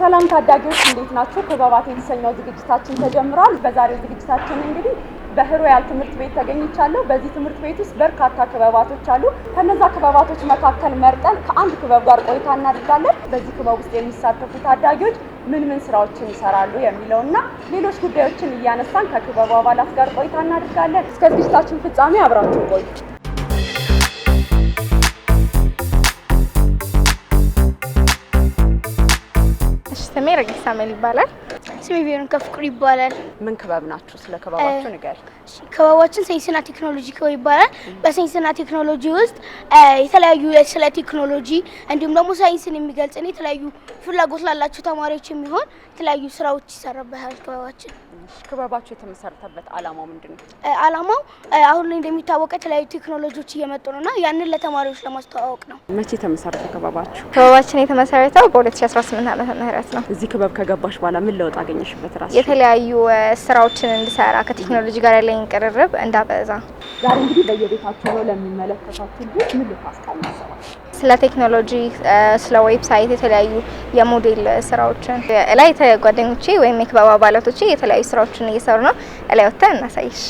ሰላም ታዳጊዎች እንዴት ናችሁ? ክበባት የተሰኘው ዝግጅታችን ተጀምሯል። በዛሬው ዝግጅታችን እንግዲህ በህሮያል ትምህርት ቤት ተገኝቻለሁ። በዚህ ትምህርት ቤት ውስጥ በርካታ ክበባቶች አሉ። ከነዛ ክበባቶች መካከል መርጠን ከአንድ ክበብ ጋር ቆይታ እናደርጋለን። በዚህ ክበብ ውስጥ የሚሳተፉ ታዳጊዎች ምን ስራዎችን ይሰራሉ የሚለውና ሌሎች ጉዳዮችን እያነሳን ከክበቡ አባላት ጋር ቆይታ እናደርጋለን። እስከ ዝግጅታችን ፍጻሜ አብራችሁ ቆዩ። ስሜ ረጊሳ መል ይባላል። ስሜ ቢሆን ከፍቅሩ ይባላል። ምን ክበብ ናችሁ? ስለ ክበባችሁ ንገሪ። ክበባችን ሳይንስና ቴክኖሎጂ ክበብ ይባላል። በሳይንስና ቴክኖሎጂ ውስጥ የተለያዩ ስለ ቴክኖሎጂ እንዲሁም ደግሞ ሳይንስን የሚገልጽ የተለያዩ ፍላጎት ላላቸው ተማሪዎች የሚሆን የተለያዩ ስራዎች ይሰራበታል። ክበባችን ክበባችሁ የተመሰረተበት ዓላማው ምንድነው? ዓላማው አሁን ላይ እንደሚታወቀው የተለያዩ ቴክኖሎጂዎች እየመጡ ነውና ያንን ለተማሪዎች ለማስተዋወቅ ነው። መቼ ተመሰረተ ክበባችሁ? ክበባችን የተመሰረተው በ2018 ዓመተ ምህረት ነው። እዚህ ክበብ ከገባሽ በኋላ ምን ለውጥ አገኘሽበት? ራስሽ የተለያዩ ስራዎችን እንድሰራ ከቴክኖሎጂ ጋር ያለኝ ቅርርብ እንዳበዛ። ዛሬ እንግዲህ በየቤታችሁ ነው ለሚመለከታችሁ ልጆች ምን ልታስቃምሰዋል? ስለ ቴክኖሎጂ፣ ስለ ዌብሳይት የተለያዩ የሞዴል ስራዎችን ላይ ጓደኞቼ ወይም የክበብ አባላቶቼ የተለያዩ ስራዎችን እየሰሩ ነው። ላይ ወጥተን እናሳይሽ።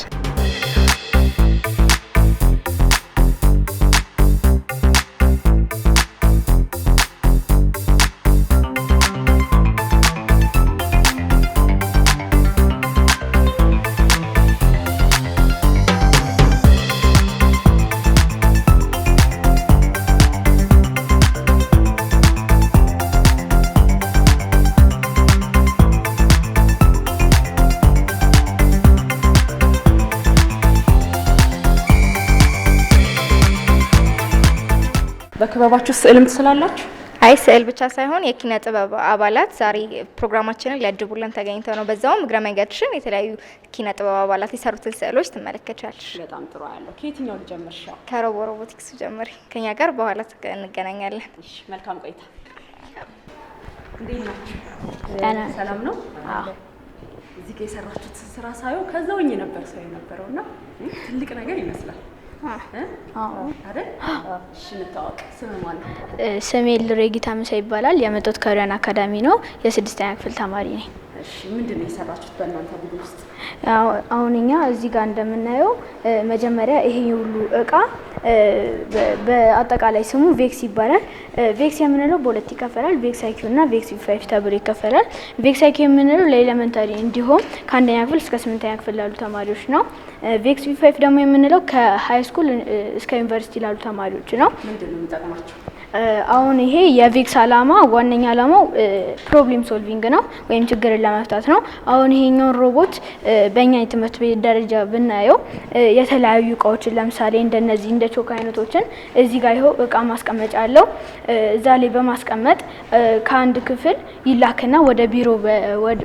በክበባችሁ ስዕልም ትስላላችሁ? አይ ስዕል ብቻ ሳይሆን የኪነ ጥበብ አባላት ዛሬ ፕሮግራማችንን ሊያጅቡልን ተገኝተው ነው። በዛውም እግረ መንገድሽን የተለያዩ ኪነ ጥበብ አባላት የሰሩትን ስዕሎች ትመለከቻለሽ። በጣም ጥሩ ያለው። ከየትኛው ልጀምርሽ? ከሮቦቲክስ ጀምሪ። ከኛ ጋር በኋላ እንገናኛለን። እሺ፣ መልካም ቆይታ። እንዴት ናችሁ? ሰላም ነው? አዎ። እዚህ ጋር የሰራችሁት ስራ ሳይው ከዛውኝ ነበር ሰው የነበረውና ትልቅ ነገር ይመስላል። አይደል? እሺ፣ እንታወቅ። ስም ማን ነው? ስሜ ልሬጊታ ምሳ ይባላል። የመጣሁት ከሪያን አካዳሚ ነው። የ6ኛ ክፍል ተማሪ ነኝ። እሺ፣ ምንድነው የሰራችሁት በእናንተ ቡድን ውስጥ? አሁን እኛ እዚህ ጋር እንደምናየው መጀመሪያ ይሄ ሁሉ እቃ በአጠቃላይ ስሙ ቬክስ ይባላል። ቬክስ የምንለው በሁለት ይከፈላል። ቬክስ አይኪው እና ቬክስ ቪ5 ተብሎ ይከፈላል። ቬክስ አይኪው የምንለው ለኤሌመንታሪ እንዲሁም ከአንደኛ ክፍል እስከ 8ኛ ክፍል ላሉ ተማሪዎች ነው። ቬክስ ቪ5 ደግሞ የምንለው ከሃይ ስኩል እስከ ዩኒቨርሲቲ ላሉ ተማሪዎች ነው። ምንድነው የሚጠቅማቸው? አሁን ይሄ የቬክስ አላማ ዋነኛ አላማው ፕሮብሌም ሶልቪንግ ነው ወይም ችግርን ለመፍታት ነው። አሁን ይሄኛው ሮቦት በእኛ የትምህርት ቤት ደረጃ ብናየው የተለያዩ እቃዎችን ለምሳሌ እንደነዚህ እንደ ቾክ አይነቶችን እዚህ ጋር ይኸው እቃ ማስቀመጫ አለው። እዛ ላይ በማስቀመጥ ከአንድ ክፍል ይላክና ወደ ቢሮ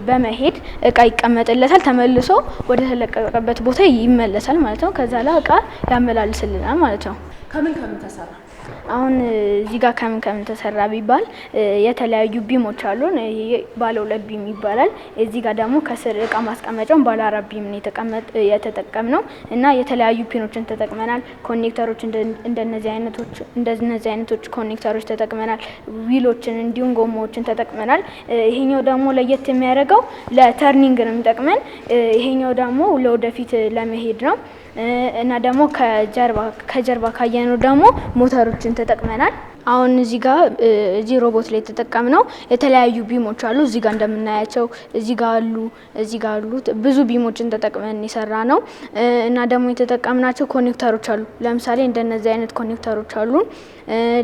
በመሄድ እቃ ይቀመጥለታል። ተመልሶ ወደ ተለቀቀበት ቦታ ይመለሳል ማለት ነው። ከዛ ላይ እቃ ያመላልስልናል ማለት ነው። ከምን ተሰራ? አሁን እዚህ ጋር ከምን ተሰራ ቢባል የተለያዩ ቢሞች አሉን። ይሄ ባለ 2 ቢም ይባላል። እዚህ ጋር ደግሞ ከስር እቃ ማስቀመጫውን ባለ 4 ቢም ነው የተጠቀምነው እና የተለያዩ ፒኖችን ተጠቅመናል። ኮኔክተሮች እንደነዚህ አይነቶች ኮኔክተሮች ተጠቅመናል። ዊሎችን እንዲሁም ጎማዎችን ተጠቅመናል። ይሄኛው ደግሞ ለየት የሚያደርገው ለተርኒንግ ነው የሚጠቅመን። ይሄኛው ደግሞ ለወደፊት ለመሄድ ነው እና ደግሞ ከጀርባ ካየነው ደግሞ ሞተሮችን ተጠቅመናል። አሁን እዚህ ጋር እዚህ ሮቦት ላይ ተጠቀምነው የተለያዩ ቢሞች አሉ። እዚህ ጋር እንደምናያቸው እዚህ ጋር አሉ ብዙ ቢሞችን ተጠቅመን የሰራ ነው እና ደግሞ የተጠቀምናቸው ኮኔክተሮች አሉ። ለምሳሌ እንደነዚህ አይነት ኮኔክተሮች አሉ።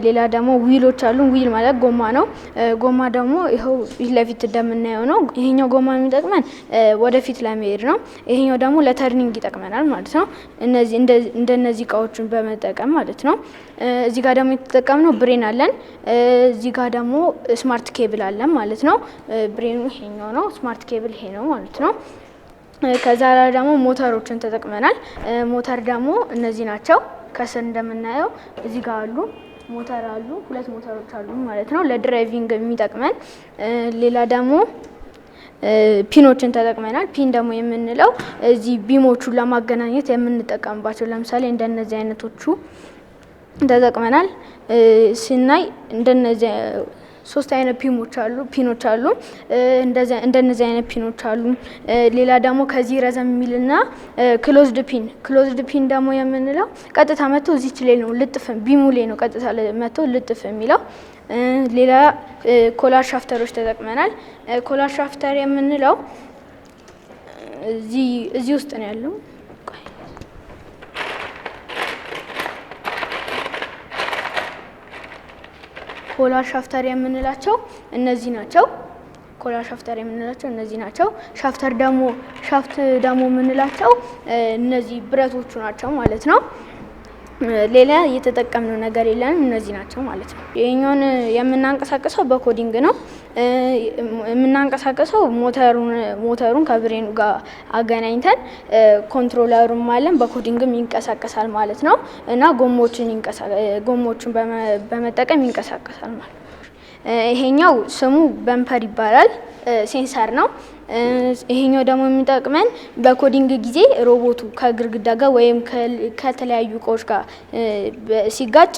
ሌላ ደግሞ ዊሎች አሉ። ዊል ማለት ጎማ ነው። ጎማ ደግሞ ይኸው ፊት ለፊት እንደምናየው ነው። ይሄኛው ጎማ የሚጠቅመን ወደፊት ለመሄድ ነው። ይሄኛው ደግሞ ለተርኒንግ ይጠቅመናል ማለት ነው። እንደነዚህ እቃዎችን በመጠቀም ማለት ነው። እዚህ ጋር ደግሞ የተጠቀምነው ብሬን አለን። እዚህ ጋር ደግሞ ስማርት ኬብል አለን ማለት ነው። ብሬኑ ይሄኛው ነው፣ ስማርት ኬብል ይሄ ነው ማለት ነው። ከዛ ላይ ደግሞ ሞተሮችን ተጠቅመናል። ሞተር ደግሞ እነዚህ ናቸው። ከስር እንደምናየው እዚህ ጋር አሉ ሞተር አሉ። 2 ሞተሮች አሉ ማለት ነው ለድራይቪንግ የሚጠቅመን። ሌላ ደግሞ ፒኖችን ተጠቅመናል። ፒን ደግሞ የምንለው እዚህ ቢሞቹን ለማገናኘት የምንጠቀምባቸው ለምሳሌ እንደነዚህ አይነቶቹ ተጠቅመናል። ስናይ እንደነዚህ ሶስት አይነት ፒኖች አሉ። እንደነዚህ አይነት ፒኖች አሉ። ሌላ ደግሞ ከዚህ ረዘም የሚልና ክሎዝድ ፒን ደግሞ የምንለው ቀጥታ መጥቶ እዚች ላይ ነው ልጥፍ ቢሙ ላይ ነው ቀጥታ መጥቶ ልጥፍ የሚለው። ሌላ ኮላር ሻፍተሮች ተጠቅመናል። ኮላር ሻፍተር የምንለው እዚህ ውስጥ ነው ያለው። ኮላር ሻፍተር የምንላቸው እነዚህ ናቸው። ሻፍት ደግሞ የምንላቸው እነዚህ ብረቶቹ ናቸው ማለት ነው። ሌላ እየተጠቀምነው ነገር የለንም። እነዚህ ናቸው ማለት ነው። ይሄኛውን የምናንቀሳቀሰው በኮዲንግ ነው። የምናንቀሳቀሰው ሞተሩን ከብሬኑ ጋር አገናኝተን ኮንትሮለሩም አለን በኮዲንግም ይንቀሳቀሳል ማለት ነው እና ጎሞችን በመጠቀም ይንቀሳቀሳል ማለት ነው። ይሄኛው ስሙ በምፐር ይባላል። ሴንሰር ነው። ይሄኛው ደግሞ የሚጠቅመን በኮዲንግ ጊዜ ሮቦቱ ከግድግዳ ጋር ወይም ከተለያዩ እቃዎች ጋር ሲጋጭ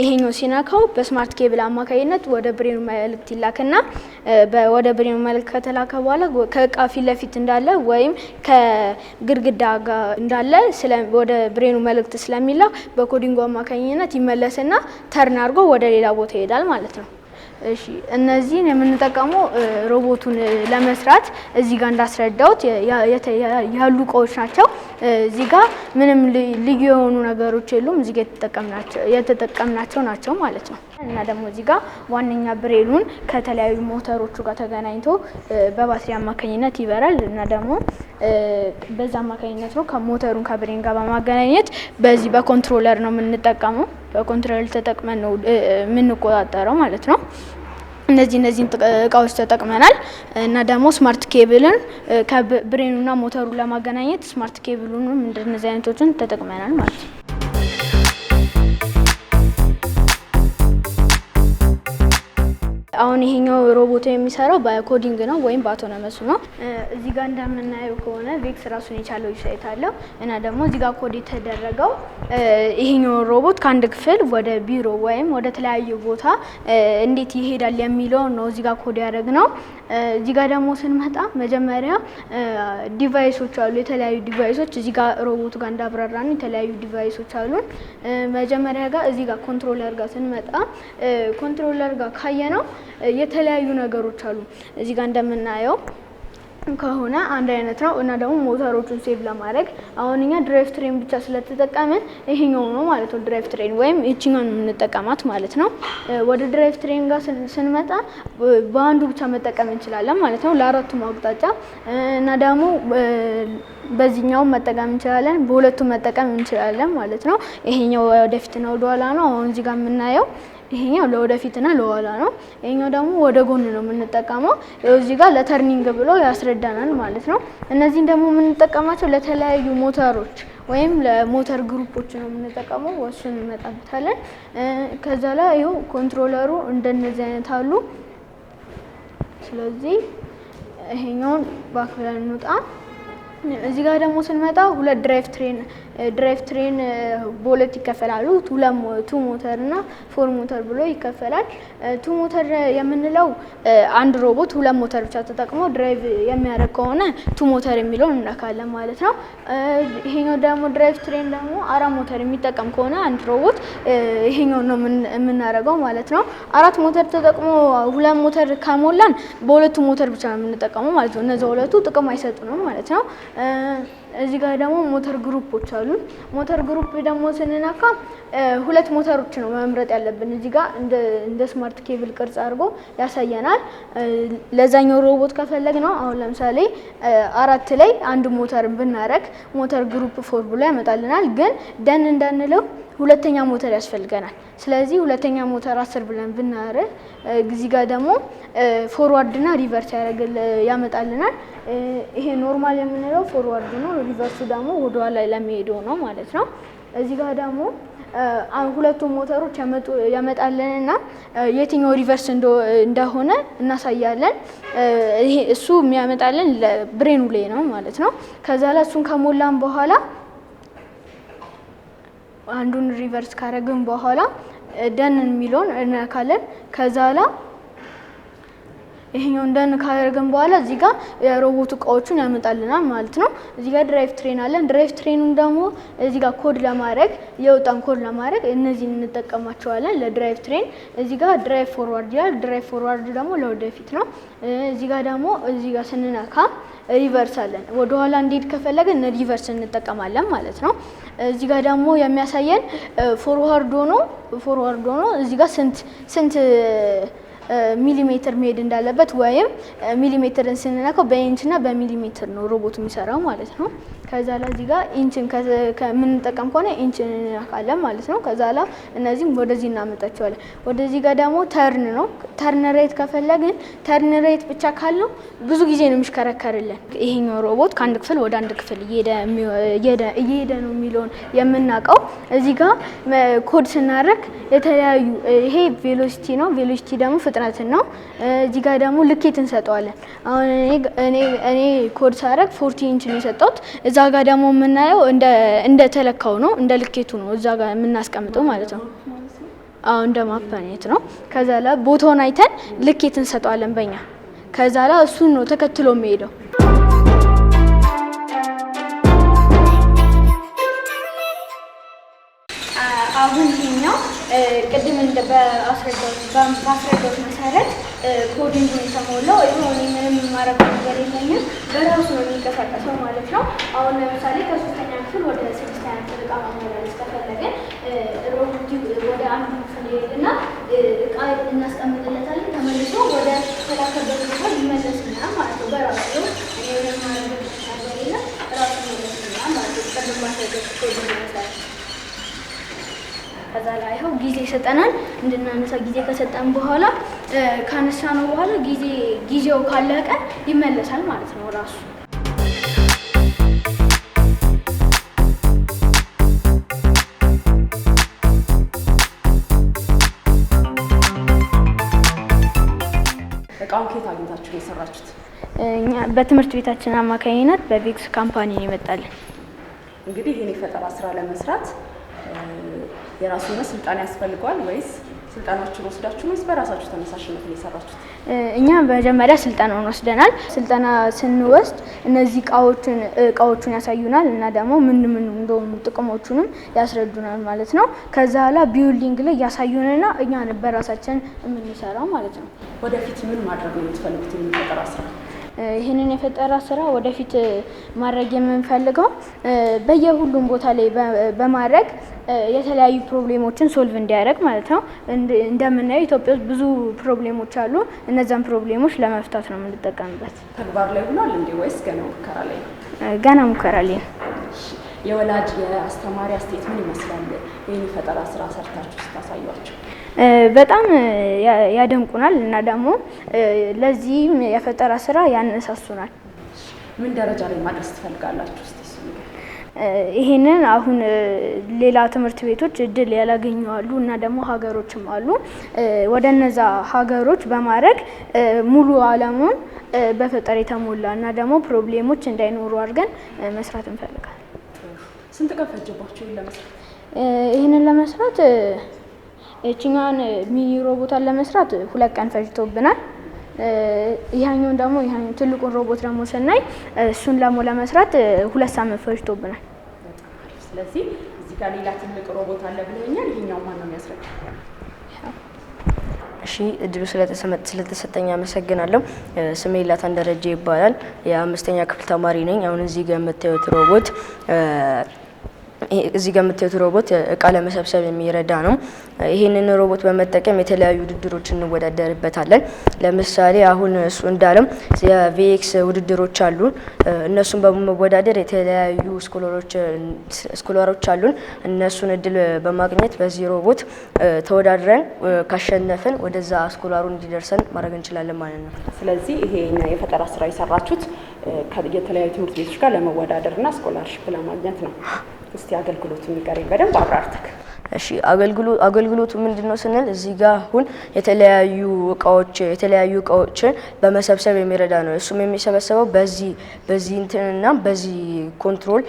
ይሄኛው ሲነካው በስማርት ኬብል አማካኝነት ወደ ብሬኑ መልእክት ይላክና ወደ ብሬኑ መልእክት ከተላከ በኋላ ከእቃ ፊት ለፊት እንዳለ ወይም ከግድግዳ ጋር እንዳለ ወደ ብሬኑ መልእክት ስለሚላክ በኮዲንጉ አማካኝነት ይመለስና ተርን አድርጎ ወደ ሌላ ቦታ ይሄዳል ማለት ነው። እሺ እነዚህን የምንጠቀመው ሮቦቱን ለመስራት እዚህ ጋር እንዳስረዳሁት ያሉ እቃዎች ናቸው። እዚህ ጋር ምንም ልዩ የሆኑ ነገሮች የሉም። እዚህ ጋር የተጠቀምናቸው ናቸው ማለት ነው። እና ደግሞ እዚህ ጋር ዋነኛ ብሬኑን ከተለያዩ ሞተሮቹ ጋር ተገናኝቶ በባትሪ አማካኝነት ይበራል እና ደግሞ በዛ አማካኝነት ነው ከሞተሩን ከብሬን ጋር በማገናኘት በዚህ በኮንትሮለር ነው የምንጠቀመው። በኮንትሮለር ተጠቅመን ነው የምንቆጣጠረው ማለት ነው። እነዚህን እቃዎች ተጠቅመናል እና ደግሞ ስማርት ኬብልን ከብሬኑና ሞተሩን ለማገናኘት ስማርት ኬብሉንም እንደነዚህ አይነቶችን ተጠቅመናል ማለት ነው። አሁን ይሄኛው ሮቦት የሚሰራው በኮዲንግ ነው ወይም በአውቶኖመስ ነው። እዚህ ጋር እንደምናየው ከሆነ ቬክስ ራሱን የቻለው ዌብሳይት አለው እና ደግሞ እዚህ ጋር ኮድ የተደረገው ይሄኛው ሮቦት ከአንድ ክፍል ወደ ቢሮ ወይም ወደ ተለያዩ ቦታ እንዴት ይሄዳል የሚለው ነው እዚህ ጋር ኮድ ያደረግነው። እዚህ ጋር ደግሞ ስንመጣ መጀመሪያ ዲቫይሶች አሉ። የተለያዩ ዲቫይሶች እዚህ ጋር ሮቦቱ ጋር እንዳብራራን የተለያዩ ዲቫይሶች አሉን። መጀመሪያ ጋር እዚህ ጋር ኮንትሮለር ጋር ስንመጣ ኮንትሮለር ጋር ካየነው የተለያዩ ነገሮች አሉ። እዚህ ጋር እንደምናየው ከሆነ አንድ አይነት ነው እና ደግሞ ሞተሮቹን ሴቭ ለማድረግ አሁን እኛ ድራይቭ ትሬን ብቻ ስለተጠቀምን ይሄኛው ነው ማለት ነው። ድራይቭ ትሬን ወይም እቺኛውን የምንጠቀማት ማለት ነው። ወደ ድራይቭ ትሬን ጋር ስንመጣ በአንዱ ብቻ መጠቀም እንችላለን ማለት ነው ለአራቱም አቅጣጫ እና ደግሞ በዚህኛው መጠቀም እንችላለን፣ በሁለቱም መጠቀም እንችላለን ማለት ነው። ይሄኛው ወደፊትና ወደ ኋላ ነው። አሁን እዚህ ጋር የምናየው ይሄኛው ለወደፊትና ለኋላ ነው። ይሄኛው ደግሞ ወደ ጎን ነው የምንጠቀመው። እዚህ ጋር ለተርኒንግ ብሎ ያስረዳናል ማለት ነው። እነዚህን ደግሞ የምንጠቀማቸው ለተለያዩ ሞተሮች ወይም ለሞተር ግሩፖች ነው የምንጠቀመው። ወሱን እንመጣበታለን። ከዛ ላይ ይኸው ኮንትሮለሩ እንደነዚህ አይነት አሉ። ስለዚህ ይሄኛውን ባክለን እንውጣ። እዚህ ጋር ደግሞ ስንመጣ ሁለት ድራይቭ ትሬን በሁለት ይከፈላሉ። ቱ ሞተር እና ፎር ሞተር ብሎ ይከፈላል። ቱ ሞተር የምንለው አንድ ሮቦት ሁለት ሞተር ብቻ ተጠቅሞ ድራይቭ የሚያደርግ ከሆነ ቱ ሞተር የሚለውን እንነካለን ማለት ነው። ይሄኛው ደግሞ ድራይቭ ትሬን ደግሞ አራት ሞተር የሚጠቀም ከሆነ አንድ ሮቦት ይሄኛው ነው የምናደርገው ማለት ነው። አራት ሞተር ተጠቅሞ ሁለት ሞተር ከሞላን በሁለቱ ሞተር ብቻ ነው የምንጠቀመው ማለት ነው። እነዚያ ሁለቱ ጥቅም አይሰጡንም ማለት ነው። እዚህ ጋር ደግሞ ሞተር ግሩፖች አሉ። ሞተር ግሩፕ ደግሞ ስንነካ ሁለት ሞተሮች ነው መምረጥ ያለብን። እዚህ ጋር እንደ ስማርት ኬብል ቅርጽ አድርጎ ያሳየናል። ለዛኛው ሮቦት ከፈለግ ነው አሁን ለምሳሌ አራት ላይ አንድ ሞተር ብናረግ ሞተር ግሩፕ ፎር ብሎ ያመጣልናል። ግን ደን እንዳንለው ሁለተኛ ሞተር ያስፈልገናል። ስለዚህ ሁለተኛ ሞተር 10 ብለን ብናረግ እዚህ ጋር ደግሞ ፎርዋርድ እና ሪቨርስ ያመጣልናል። ይሄ ኖርማል የምንለው ፎርዋርድ ነው፣ ሪቨርሱ ደግሞ ወደ ኋላ ለሚሄደው ነው ማለት ነው። እዚህ ጋር ደግሞ ሁለቱም ሞተሮች ያመጣልንና የትኛው ሪቨርስ እንደሆነ እናሳያለን። ይሄ እሱ የሚያመጣልን ብሬኑ ላይ ነው ማለት ነው። ከዛ ላይ እሱን ከሞላን በኋላ አንዱን ሪቨርስ ካረግን በኋላ ደን የሚለውን እንነካለን። ከዛ ላይ ይሄኛው እንደን ካደረግን በኋላ እዚህ ጋር የሮቦት እቃዎቹን ያመጣልናል ማለት ነው። እዚህ ጋር ድራይቭ ትሬን አለን። ድራይቭ ትሬኑን ደግሞ እዚህ ጋር ኮድ ለማድረግ የወጣን ኮድ ለማድረግ እነዚህን እንጠቀማቸዋለን ለድራይቭ ትሬን። እዚህ ጋር ድራይቭ ፎርዋርድ ይላል። ድራይቭ ፎርዋርድ ደግሞ ለወደፊት ነው። እዚህ ጋር ደግሞ እዚህ ጋር ስንነካ ሪቨርስ አለን። ወደ ኋላ እንዲሄድ ከፈለግን ሪቨርስ እንጠቀማለን ማለት ነው። እዚህ ጋር ደግሞ የሚያሳየን ፎርዋርድ ሆኖ እዚህ ጋር ስንት ሚሊሜትር መሄድ እንዳለበት ወይም ሚሊሜትርን ስንነካው በኢንችና በሚሊሜትር ነው ሮቦቱ የሚሰራው ማለት ነው። ከዛ ላይ እዚህ ጋር ኢንችን ከምንጠቀም ከሆነ ኢንችን እንነካለን ማለት ነው። ከዛ ላይ እነዚህም ወደዚህ እናመጣቸዋለን። ወደዚህ ጋር ደግሞ ተርን ነው። ተርን ሬት ከፈለግን ተርን ሬት ብቻ ካለው ብዙ ጊዜ ነው የሚሽከረከርልን። ይሄኛው ሮቦት ከአንድ ክፍል ወደ አንድ ክፍል እየሄደ ነው የሚለውን የምናውቀው እዚህ ጋር ኮድ ስናደርግ የተለያዩ ይሄ ቬሎሲቲ ነው። ቬሎሲቲ ደግሞ ፍጥነትን ነው። እዚህ ጋር ደግሞ ልኬት እንሰጠዋለን። አሁን እኔ ኮድ ሳደርግ 40 ኢንች ነው የሰጠሁት። እዛ ጋር ደግሞ የምናየው እንደ ተለካው ነው፣ እንደ ልኬቱ ነው እዛ ጋር የምናስቀምጠው ማለት ነው። አዎ እንደ ማፕኔት ነው። ከዛ ላይ ቦታውን አይተን ልኬት እንሰጠዋለን በእኛ። ከዛ ላይ እሱን ነው ተከትሎ የሚሄደው። አሁን ይሄኛው ቅድም በአስረዳሁት መሰረት ኮዲንጉን የተሞላው ይሁን ምንም ማረግ ነገር የለኝም በራሱ ነው የሚንቀሳቀሰው ማለት ነው። አሁን ለምሳሌ ከ3ኛ ክፍል ወደ 6ኛ ክፍል እቃ ማመላለስ ከፈለግን ሮቦቱ ወደ አንዱ ክፍል ይሄድና እቃ እናስቀምጥለታለን። ተመልሶ ወደ ተላከበት ቦታ ይመለስልናል ማለት ነው በራሱ ነው። እኔ ምንም ማረግ ነገር የለም ራሱ ይመለስልናል ማለት ነው። ቅድም ባስረዳሁት ኮዲንግ መሰረት ከዛ ላይ ይኸው ጊዜ ይሰጠናል እንድናነሳ። ጊዜ ከሰጠን በኋላ ካነሳ ነው በኋላ ጊዜው ካለቀ ይመለሳል ማለት ነው ራሱ። እቃውን ከየት አግኝታችሁ ነው የሰራችሁት? እኛ በትምህርት ቤታችን አማካኝነት በቬክስ ካምፓኒ ነው ይመጣልን። እንግዲህ ይሄን የፈጠራ ስራ ለመስራት የራሱ የሆነ ስልጠና ያስፈልገዋል ወይስ ስልጠናዎችን ወስዳችሁ ወይስ በራሳችሁ ተነሳሽነት ነው የሰራችሁት? እኛ መጀመሪያ ስልጠናውን ወስደናል። ስልጠና ስንወስድ እነዚህ እቃዎቹን ያሳዩናል እና ደግሞ ምን እንደሆኑ ጥቅሞቹንም ያስረዱናል ማለት ነው። ከዛ ኋላ ቢልዲንግ ላይ ያሳዩንና እኛ በራሳችን የምንሰራው ማለት ነው። ወደፊት ምን ማድረግ ነው የምትፈልጉት የፈጠራ ስራ? ይህንን የፈጠራ ስራ ወደፊት ማድረግ የምንፈልገው በየሁሉም ቦታ ላይ በማድረግ የተለያዩ ፕሮብሌሞችን ሶልቭ እንዲያደርግ ማለት ነው። እንደምናየው ኢትዮጵያ ውስጥ ብዙ ፕሮብሌሞች አሉ። እነዛን ፕሮብሌሞች ለመፍታት ነው የምንጠቀምበት። ተግባር ላይ ሆኗል እንዴ ወይስ ገና ሙከራ ላይ ነው? ገና ሙከራ ላይ ነው። የወላጅ የአስተማሪ አስተያየት ምን ይመስላል? ይህን የፈጠራ ስራ ሰርታችሁ ስታሳዩአቸው? በጣም ያደንቁናል እና ደግሞ ለዚህም የፈጠራ ስራ ያነሳሱናል። ምን ደረጃ ላይ ማድረስ ትፈልጋላችሁ? ይሄንን አሁን ሌላ ትምህርት ቤቶች እድል ያላገኙ አሉ እና ደግሞ ሀገሮችም አሉ። ወደ እነዛ ሀገሮች በማድረግ ሙሉ ዓለሙን በፈጠራ የተሞላ እና ደግሞ ፕሮብሌሞች እንዳይኖሩ አድርገን መስራት እንፈልጋለን። ስንት ቀን ፈጀባችሁ ለመስራት? ይሄንን ለመስራት እቺኛን ሚኒ ሮቦታን ለመስራት 2 ቀን ፈጅቶብናል። ይሄኛውን ደግሞ ትልቁን ሮቦት ደግሞ ስናይ እሱን ለመስራት 2 ሳምንት ፈጅቶብናል። ስለዚህ እዚህ ጋር ሌላ ትልቅ ሮቦት አለ ብለኛል። ይሄኛው ማን ነው የሚያስረዳው? እሺ እድሉ ስለተሰጠኝ አመሰግናለሁ። ስሜ ላታን ደረጀ ይባላል። የ5ኛ ክፍል ተማሪ ነኝ። አሁን እዚህ ጋር የምታዩት ሮቦት እቃ ለመሰብሰብ የሚረዳ ነው። ይሄንን ሮቦት በመጠቀም የተለያዩ ውድድሮችን እንወዳደርበታለን። ለምሳሌ አሁን እሱ እንዳለም የቪኤክስ ውድድሮች አሉ። እነሱን በመወዳደር የተለያዩ ስኮላሮች አሉን። እነሱን እድል በማግኘት በዚህ ሮቦት ተወዳድረን ካሸነፍን ወደዛ ስኮላሩ እንዲደርሰን ማድረግ እንችላለን ማለት ነው። ስለዚህ ይሄ የፈጠራ ስራ የሰራችሁት የተለያዩ ትምህርት ቤቶች ጋር ለመወዳደርና ስኮላርሺፕ ለማግኘት ነው። እስቲ አገልግሎቱን ንገረኝ በደንብ አብራርተህ። እሺ አገልግሎቱ ምንድነው ስንል እዚህ ጋር አሁን የተለያዩ እቃዎችን በመሰብሰብ የሚረዳ ነው። እሱም የሚሰበሰበው በዚህ እንትንና በዚህ ኮንትሮል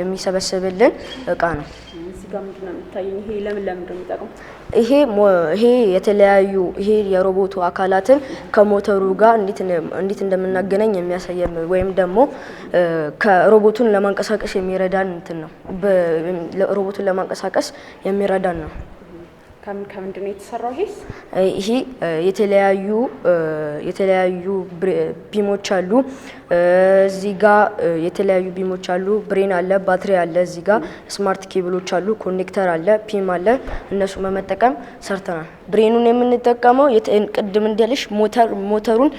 የሚሰበሰብልን እቃ ነው። እዚህ ጋር ምንድነው የሚታየኝ? ይሄ ለምን ነው የሚጠቅመው? ይሄ የተለያዩ ይሄ የሮቦቱ አካላትን ከሞተሩ ጋር እንዴት እንደምናገናኝ የሚያሳየን ወይም ደግሞ ከሮቦቱን ለማንቀሳቀስ የሚረዳን እንትን ነው። ሮቦቱን ለማንቀሳቀስ የሚረዳን ነው። ከምንድን ነው የተሰራው? ይሄ የተለያዩ ቢሞች አሉ። እዚህ ጋር የተለያዩ ቢሞች አሉ። ብሬን አለ፣ ባትሪ አለ፣ እዚህ ጋር ስማርት ኬብሎች አሉ፣ ኮኔክተር አለ፣ ፒም አለ። እነሱ በመጠቀም ሰርተናል። ብሬኑን የምንጠቀመው ቅድም እንዳልሽ ሞተሩን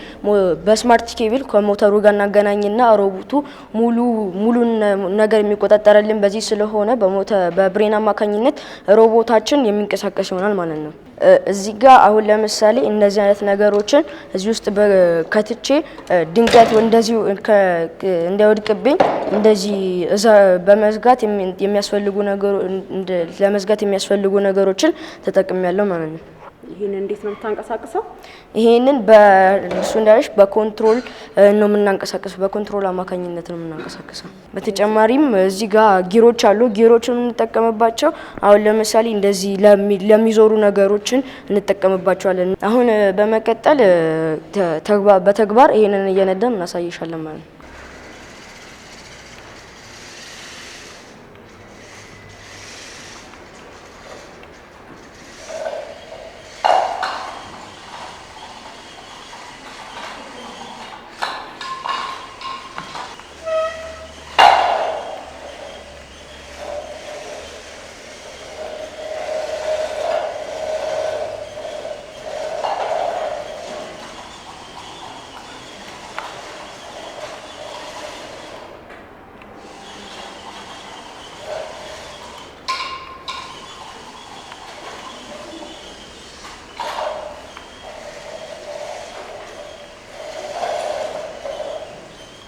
በስማርት ኬብል ከሞተሩ ጋር እናገናኝና ሮቦቱ ሙሉን ነገር የሚቆጣጠርልን በዚህ ስለሆነ በብሬን አማካኝነት ሮቦታችን የሚንቀሳቀስ ይሆናል ማለት ነው። እዚህ ጋር አሁን ለምሳሌ እነዚህ አይነት ነገሮችን እዚህ ውስጥ ከትቼ ድንገት እንደዚህ እንዳይወድቅብኝ እንደዚህ በመዝጋት ለመዝጋት የሚያስፈልጉ ነገሮችን ተጠቅሜያለሁ ማለት ነው። ይሄን እንዴት ነው የምታንቀሳቅሰው? ይሄንን በእሱ እንዳለሽ በኮንትሮል ነው የምናንቀሳቀሰው። በኮንትሮል አማካኝነት ነው የምናንቀሳቀሰው። በተጨማሪም እዚህ ጋር ጊሮች አሉ። ጊሮችን የምንጠቀምባቸው አሁን ለምሳሌ እንደዚህ ለሚዞሩ ነገሮችን እንጠቀምባቸዋለን። አሁን በመቀጠል በተግባር ይሄንን እየነዳን እናሳይሻለን ማለት ነው።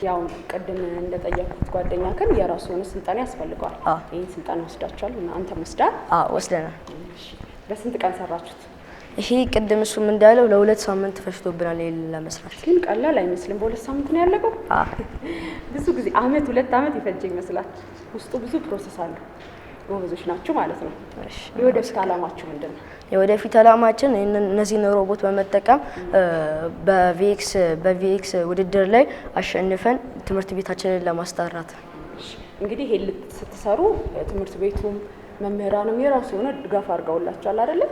ያው ቀደም እንደጠየቅኩት ጓደኛ ግን የራሱ የሆነ ስልጠና ያስፈልገዋል። ይሄን ስልጠና ወስዳችኋል እና አንተ ወስዳል? ወስደናል። በስንት ቀን ሰራችሁት? ይሄ ቅድም እሱም እንዳለው ለ2 ሳምንት ፈጅቶብናል ለመስራት። ግን ቀላል አይመስልም። በ2 ሳምንት ነው ያለቀው? ብዙ ጊዜ አመት 2 አመት ይፈጅ ይመስላል። ውስጡ ብዙ ፕሮሰስ አለ። ጎበዞች ናችሁ ማለት ነው። የወደፊት አላማችሁ ምንድነው? የወደፊት አላማችን እነዚህን ሮቦት በመጠቀም በቪኤክስ ውድድር ላይ አሸንፈን ትምህርት ቤታችንን ለማስጠራት። እንግዲህ ይሄ ስትሰሩ ትምህርት ቤቱም መምህራንም የራሱ የሆነ ድጋፍ አድርገውላችኋል አይደለ?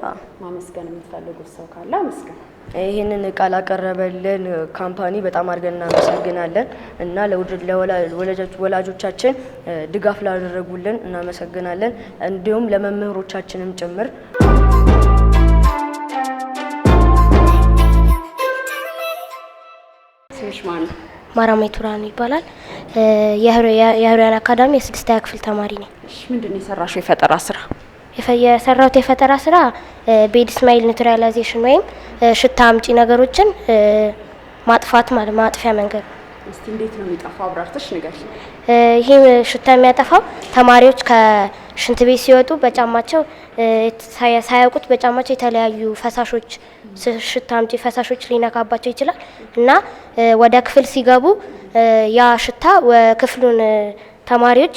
ማመስገን የምትፈልጉት ሰው ካለ አመስገን። ይህንን ቃል አቀረበልን ካምፓኒ በጣም አድርገን እናመሰግናለን እና ለወላጆቻችን ድጋፍ ላደረጉልን እናመሰግናለን። እንዲሁም ለመምህሮቻችንም ጭምር። ስምሽ ማን ነው? ማራሜ ቱራን ይባላል። የህሩያን አካዳሚ የ6ኛ ክፍል ተማሪ ነኝ። ምንድን ነው የሰራሽው የፈጠራ ስራ? የሰራሁት የፈጠራ ስራ ቤድ ስማይል ኒውትራላይዜሽን ወይም ሽታ አምጪ ነገሮችን ማጥፋት ማለት ማጥፊያ መንገድ። እስቲ እንዴት ነው የሚጠፋው? አብራርተሽ ንገሪ። ይሄ ሽታ የሚያጠፋው ተማሪዎች ከሽንት ቤት ሲወጡ በጫማቸው ሳያውቁት በጫማቸው የተለያዩ ፈሳሾች ሽታ አምጪ ፈሳሾች ሊነካባቸው ይችላል እና ወደ ክፍል ሲገቡ ያ ሽታ ክፍሉን ተማሪዎች